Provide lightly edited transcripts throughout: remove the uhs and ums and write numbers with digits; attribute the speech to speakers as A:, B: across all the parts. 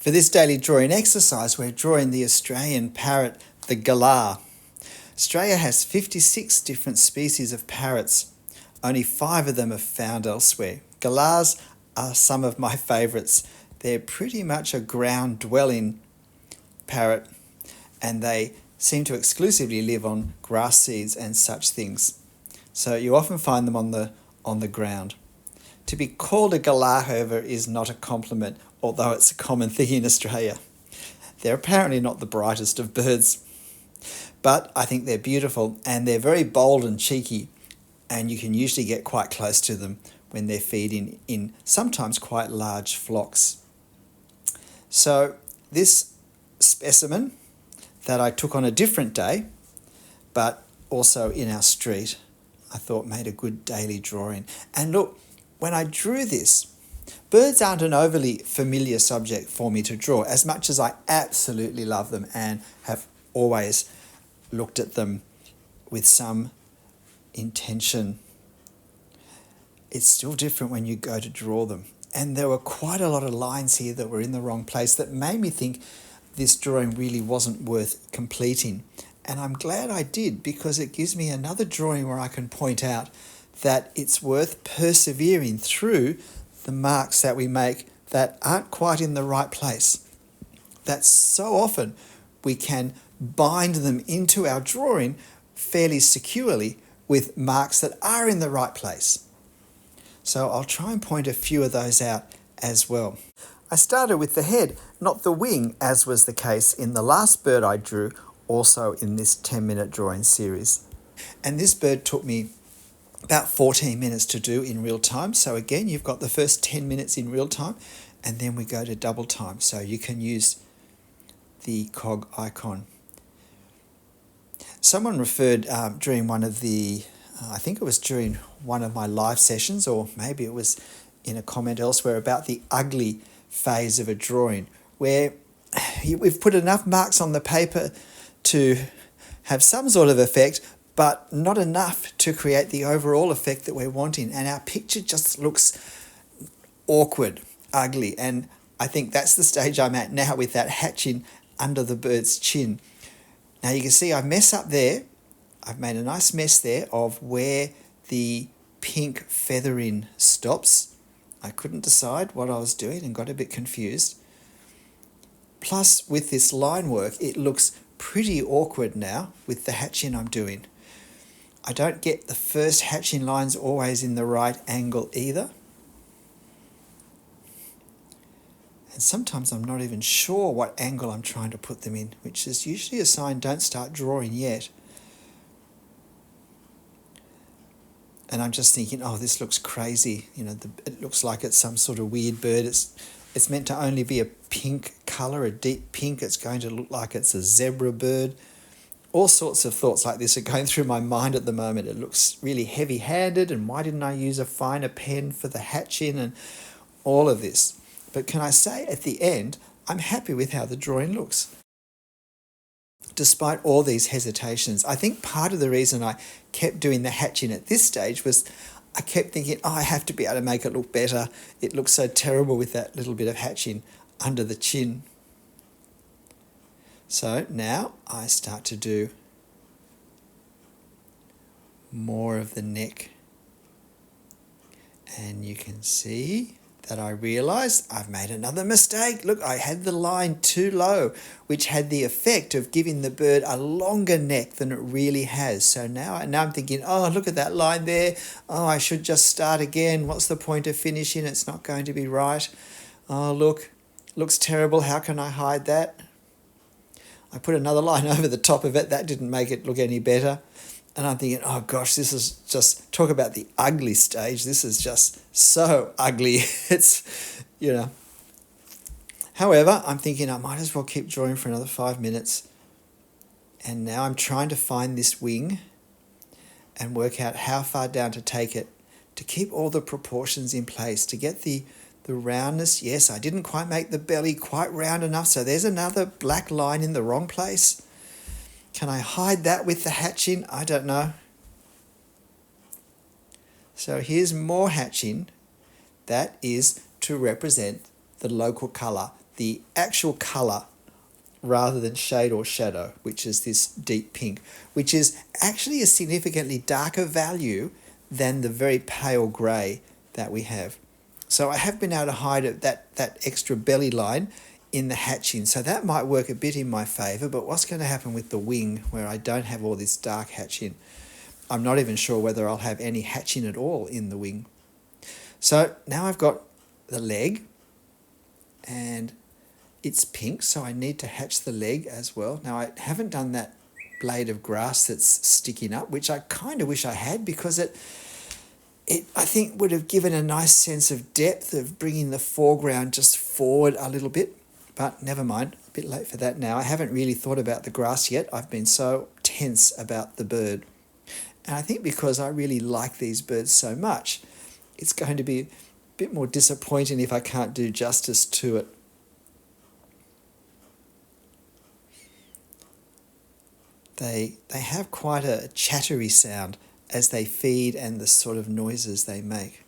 A: For this daily drawing exercise, we're drawing the Australian parrot, the galah. Australia has 56 different species of parrots. Only 5 of them are found elsewhere. Galahs are some of my favourites. They're pretty much a ground-dwelling parrot, and they seem to exclusively live on grass seeds and such things. So you often find them on the ground. To be called a galah, however, is not a compliment, although it's a common thing in Australia. They're apparently not the brightest of birds, but I think they're beautiful, and they're very bold and cheeky, and you can usually get quite close to them when they're feeding in sometimes quite large flocks. So this specimen that I took on a different day, but also in our street, I thought made a good daily drawing. And look, when I drew this, birds aren't an overly familiar subject for me to draw, as much as I absolutely love them and have always looked at them with some intention. It's still different when you go to draw them. And there were quite a lot of lines here that were in the wrong place that made me think this drawing really wasn't worth completing. And I'm glad I did, because it gives me another drawing where I can point out that it's worth persevering through the marks that we make that aren't quite in the right place. That so often we can bind them into our drawing fairly securely with marks that are in the right place. So I'll try and point a few of those out as well. I started with the head, not the wing, as was the case in the last bird I drew, also in this 10-minute drawing series. And this bird took me about 14 minutes to do in real time. So again, you've got the first 10 minutes in real time, and then we go to double time. So you can use the cog icon. Someone referred during one of the, I think it was during one of my live sessions, or maybe it was in a comment elsewhere, about the ugly phase of a drawing, where we've put enough marks on the paper to have some sort of effect, but not enough to create the overall effect that we're wanting. And our picture just looks awkward, ugly. And I think that's the stage I'm at now with that hatching under the bird's chin. Now you can see I mess up there. I've made a nice mess there of where the pink feathering stops. I couldn't decide what I was doing and got a bit confused. Plus, with this line work, it looks pretty awkward now with the hatching I'm doing. I don't get the first hatching lines always in the right angle either. And sometimes I'm not even sure what angle I'm trying to put them in, which is usually a sign don't start drawing yet. And I'm just thinking, oh, this looks crazy. You know, it looks like it's some sort of weird bird. It's meant to only be a pink colour, a deep pink. It's going to look like it's a zebra bird. All sorts of thoughts like this are going through my mind at the moment. It looks really heavy-handed, and why didn't I use a finer pen for the hatching and all of this? But can I say at the end, I'm happy with how the drawing looks. Despite all these hesitations, I think part of the reason I kept doing the hatching at this stage was I kept thinking, oh, I have to be able to make it look better. It looks so terrible with that little bit of hatching under the chin. So now I start to do more of the neck. And you can see that I realised I've made another mistake. Look, I had the line too low, which had the effect of giving the bird a longer neck than it really has. So now I'm thinking, oh, look at that line there. Oh, I should just start again. What's the point of finishing? It's not going to be right. Oh, look, looks terrible. How can I hide that? I put another line over the top of it. That didn't make it look any better. And I'm thinking, oh gosh, this is just, talk about the ugly stage. This is just so ugly. It's, you know. However, I'm thinking I might as well keep drawing for another 5 minutes. And now I'm trying to find this wing and work out how far down to take it to keep all the proportions in place, to get the roundness. Yes, I didn't quite make the belly quite round enough, so there's another black line in the wrong place. Can I hide that with the hatching? I don't know. So here's more hatching. That is to represent the local colour. the actual colour rather than shade or shadow, which is this deep pink, which is actually a significantly darker value than the very pale grey that we have. So I have been able to hide that extra belly line in the hatching. So that might work a bit in my favour, but what's going to happen with the wing where I don't have all this dark hatching? I'm not even sure whether I'll have any hatching at all in the wing. So now I've got the leg, and it's pink, so I need to hatch the leg as well. Now I haven't done that blade of grass that's sticking up, which I kind of wish I had, because it I think would have given a nice sense of depth of bringing the foreground just forward a little bit, but never mind, a bit late for that now. I haven't really thought about the grass yet. I've been so tense about the bird. And I think because I really like these birds so much, it's going to be a bit more disappointing if I can't do justice to it. They have quite a chattery sound as they feed and the sort of noises they make.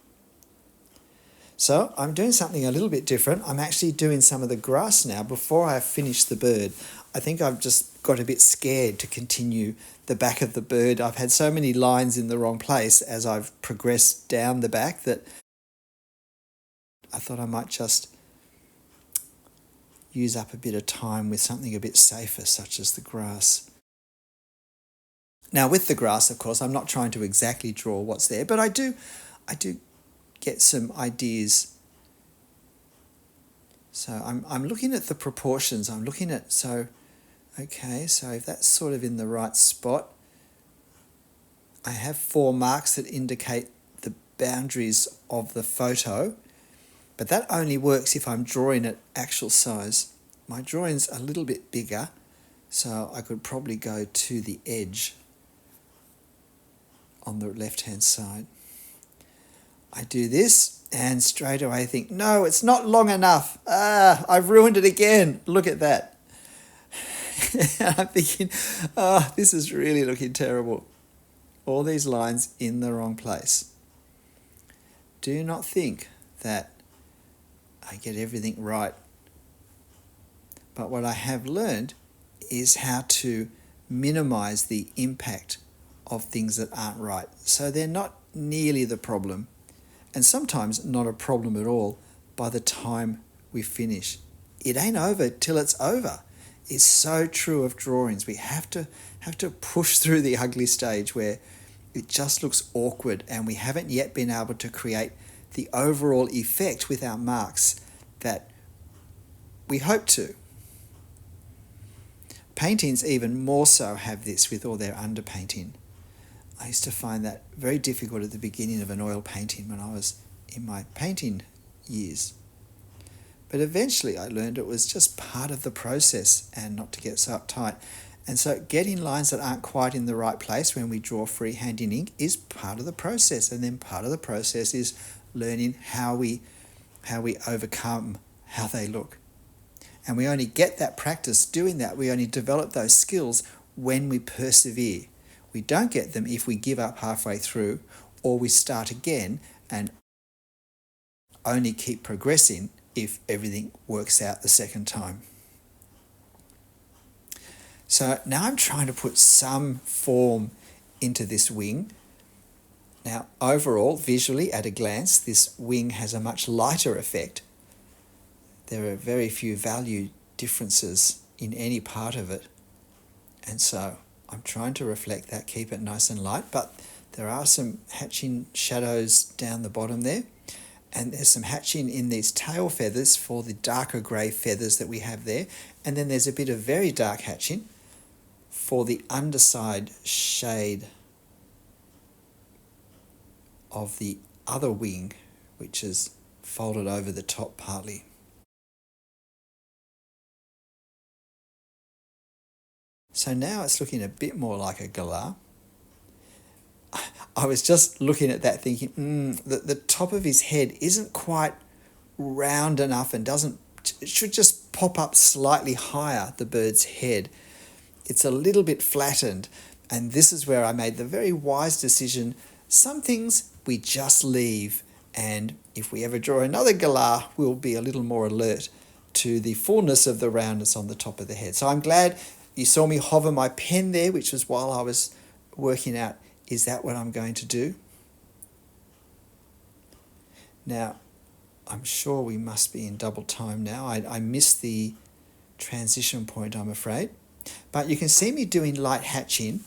A: So I'm doing something a little bit different. I'm actually doing some of the grass now before I finish the bird. I think I've just got a bit scared to continue the back of the bird. I've had so many lines in the wrong place as I've progressed down the back that I thought I might just use up a bit of time with something a bit safer, such as the grass. Now with the grass, of course, I'm not trying to exactly draw what's there, but I do get some ideas. So I'm looking at the proportions. I'm looking at, so if that's sort of in the right spot, I have 4 marks that indicate the boundaries of the photo, but that only works if I'm drawing at actual size. My drawing's a little bit bigger, so I could probably go to the edge on the left-hand side. I do this and straight away think, no, it's not long enough. I've ruined it again. Look at that. And I'm thinking, this is really looking terrible. All these lines in the wrong place. Do not think that I get everything right. But what I have learned is how to minimize the impact of things that aren't right. So they're not nearly the problem, and sometimes not a problem at all by the time we finish. It ain't over till it's over. It's so true of drawings. We have to push through the ugly stage where it just looks awkward and we haven't yet been able to create the overall effect with our marks that we hope to. Paintings even more so have this with all their underpainting. I used to find that very difficult at the beginning of an oil painting when I was in my painting years. But eventually I learned it was just part of the process and not to get so uptight. And so getting lines that aren't quite in the right place when we draw freehand in ink is part of the process. And then part of the process is learning how we overcome how they look. And we only get that practice doing that. We only develop those skills when we persevere. We don't get them if we give up halfway through, or we start again and only keep progressing if everything works out the second time. So now I'm trying to put some form into this wing. Now overall, visually at a glance, this wing has a much lighter effect. There are very few value differences in any part of it. And so I'm trying to reflect that, keep it nice and light, but there are some hatching shadows down the bottom there. And there's some hatching in these tail feathers for the darker grey feathers that we have there. And then there's a bit of very dark hatching for the underside shade of the other wing, which is folded over the top partly. So now it's looking a bit more like a galah. I was just looking at that thinking, the top of his head isn't quite round enough and it should just pop up slightly higher, the bird's head. It's a little bit flattened, and this is where I made the very wise decision. Some things we just leave, and if we ever draw another galah, we'll be a little more alert to the fullness of the roundness on the top of the head. So I'm glad you saw me hover my pen there, which was while I was working out, is that what I'm going to do? Now, I'm sure we must be in double time now. I missed the transition point, I'm afraid. But you can see me doing light hatching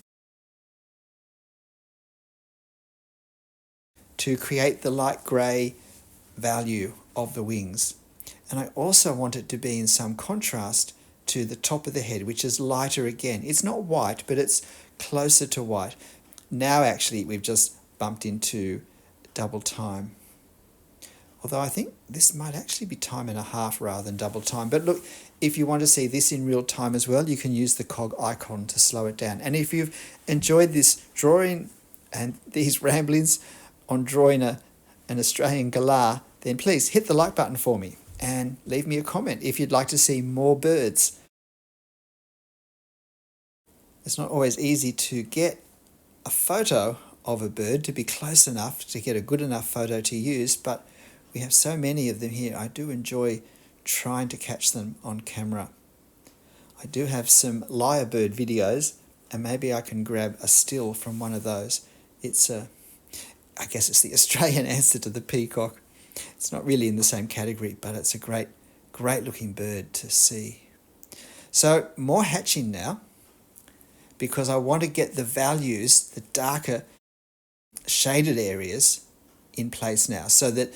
A: to create the light grey value of the wings. And I also want it to be in some contrast to the top of the head, which is lighter again. It's not white, but it's closer to white. Now actually we've just bumped into double time. Although I think this might actually be time and a half rather than double time. But look, if you want to see this in real time as well, you can use the cog icon to slow it down. And if you've enjoyed this drawing and these ramblings on drawing an Australian galah, then please hit the like button for me and leave me a comment if you'd like to see more birds. It's not always easy to get a photo of a bird to be close enough to get a good enough photo to use, but we have so many of them here. I do enjoy trying to catch them on camera. I do have some lyrebird videos, and maybe I can grab a still from one of those. I guess it's the Australian answer to the peacock. It's not really in the same category, but it's a great looking bird to see. So more hatching now, because I want to get the values, the darker shaded areas in place now, so that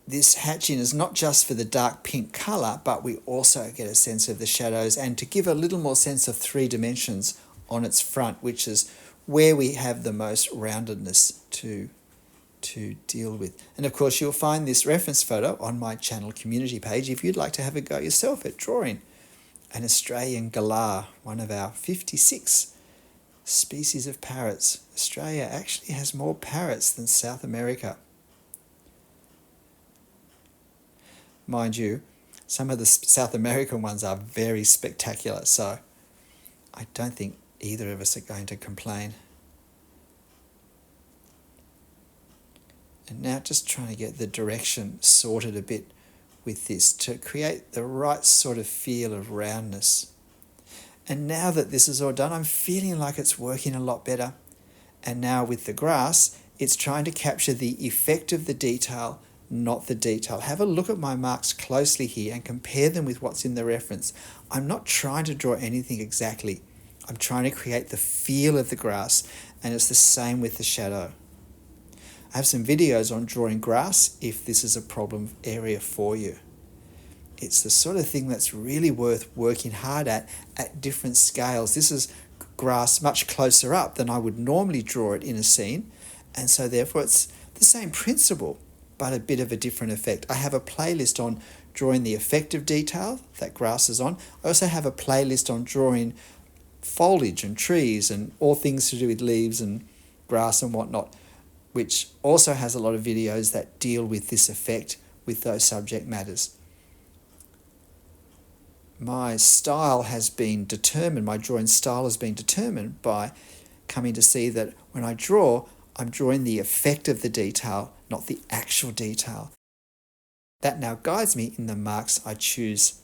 A: this hatching is not just for the dark pink colour, but we also get a sense of the shadows and to give a little more sense of 3 dimensions on its front, which is where we have the most roundedness to deal with. And of course, you'll find this reference photo on my channel community page if you'd like to have a go yourself at drawing an Australian galah, one of our 56 species of parrots. Australia actually has more parrots than South America. Mind you, some of the South American ones are very spectacular, so I don't think either of us are going to complain. And now just trying to get the direction sorted a bit with this to create the right sort of feel of roundness. And now that this is all done, I'm feeling like it's working a lot better. And now with the grass, it's trying to capture the effect of the detail, not the detail. Have a look at my marks closely here and compare them with what's in the reference. I'm not trying to draw anything exactly. I'm trying to create the feel of the grass, and it's the same with the shadow. I have some videos on drawing grass if this is a problem area for you. It's the sort of thing that's really worth working hard at different scales. This is grass much closer up than I would normally draw it in a scene, and so therefore it's the same principle, but a bit of a different effect. I have a playlist on drawing the effect of detail that grass is on. I also have a playlist on drawing foliage and trees and all things to do with leaves and grass and whatnot, which also has a lot of videos that deal with this effect with those subject matters. My style has been determined, my drawing style has been determined by coming to see that when I draw, I'm drawing the effect of the detail, not the actual detail. That now guides me in the marks I choose.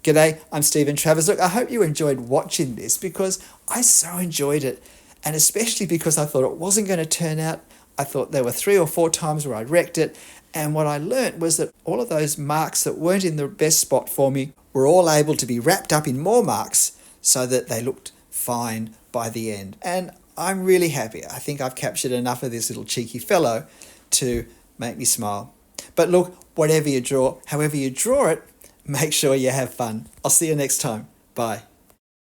A: G'day, I'm Stephen Travers. Look, I hope you enjoyed watching this because I so enjoyed it, and especially because I thought it wasn't going to turn out. I thought there were 3 or 4 times where I wrecked it, and what I learnt was that all of those marks that weren't in the best spot for me were all able to be wrapped up in more marks so that they looked fine by the end. And I'm really happy. I think I've captured enough of this little cheeky fellow to make me smile. But look, whatever you draw, however you draw it, make sure you have fun. I'll see you next time. Bye.